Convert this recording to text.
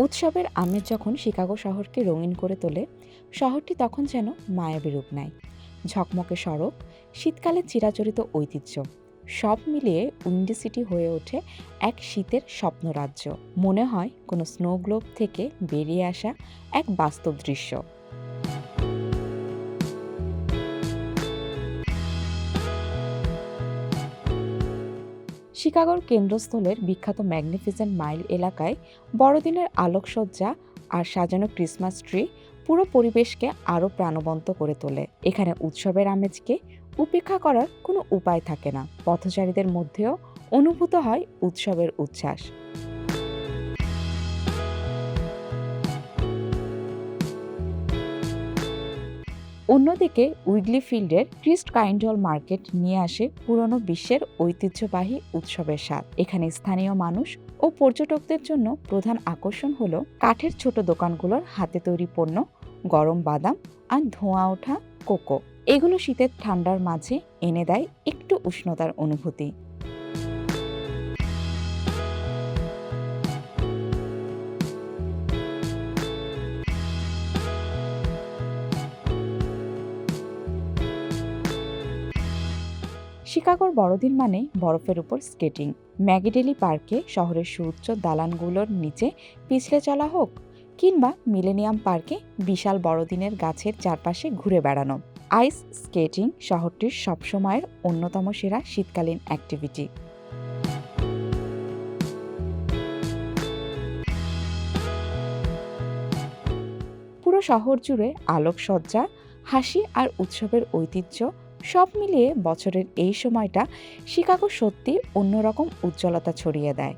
উৎসবের আমেজ যখন শিকাগো শহরকে রঙিন করে তোলে, শহরটি তখন যেন মায়াবী রূপ নেয়। ঝকমকে সড়ক, শীতকালে চিরাচরিত ঐতিহ্য, সব মিলিয়ে উইন্ডি সিটি হয়ে ওঠে এক শীতের স্বপ্নরাজ্য। মনে হয় কোনো স্নো গ্লোব থেকে বেরিয়ে আসা এক বাস্তব দৃশ্য। শিকাগোর কেন্দ্রস্থলের বিখ্যাত ম্যাগনিফিসেন্ট মাইল এলাকায় বড়দিনের আলোকসজ্জা আর সাজানো ক্রিসমাস ট্রি পুরো পরিবেশকে আরও প্রাণবন্ত করে তোলে। এখানে উৎসবের আমেজকে উপেক্ষা করার কোনো উপায় থাকে না। পথচারীদের মধ্যেও অনুভূত হয় উৎসবের উচ্ছ্বাস। অন্যদিকে উইগলি ফিল্ডের ক্রিস্ট কাইন্ডল মার্কেট নিয়ে আসে পুরনো বিশ্বের ঐতিহ্যবাহী উৎসবের স্বাদ। এখানে স্থানীয় মানুষ ও পর্যটকদের জন্য প্রধান আকর্ষণ হলো কাঠের ছোট দোকানগুলোর হাতে তৈরি পণ্য, গরম বাদাম আর ধোঁয়া ওঠা কোকো। এগুলো শীতের ঠান্ডার মাঝে এনে দেয় একটু উষ্ণতার অনুভূতি। শিকাগোর বড়দিন মানে বরফের উপর স্কেটিং। ম্যাগিডেলি পার্কে শহরের সুউচ্চ দালানগুলোর নিচে পিছলে চলা হোক, কিংবা মিলেনিয়াম পার্কে বিশাল বড়দিনের গাছের চারপাশে ঘুরে বেড়ানো, আইস স্কেটিং শহরটির সবসময়ের অন্যতম সেরা শীতকালীন অ্যাক্টিভিটি। পুরো শহর জুড়ে আলোকসজ্জা, হাসি আর উৎসবের ঐতিহ্য, সব মিলিয়ে বছরের এই সময়টা শিকাগো সত্যি অন্যরকম উজ্জ্বলতা ছড়িয়ে দেয়।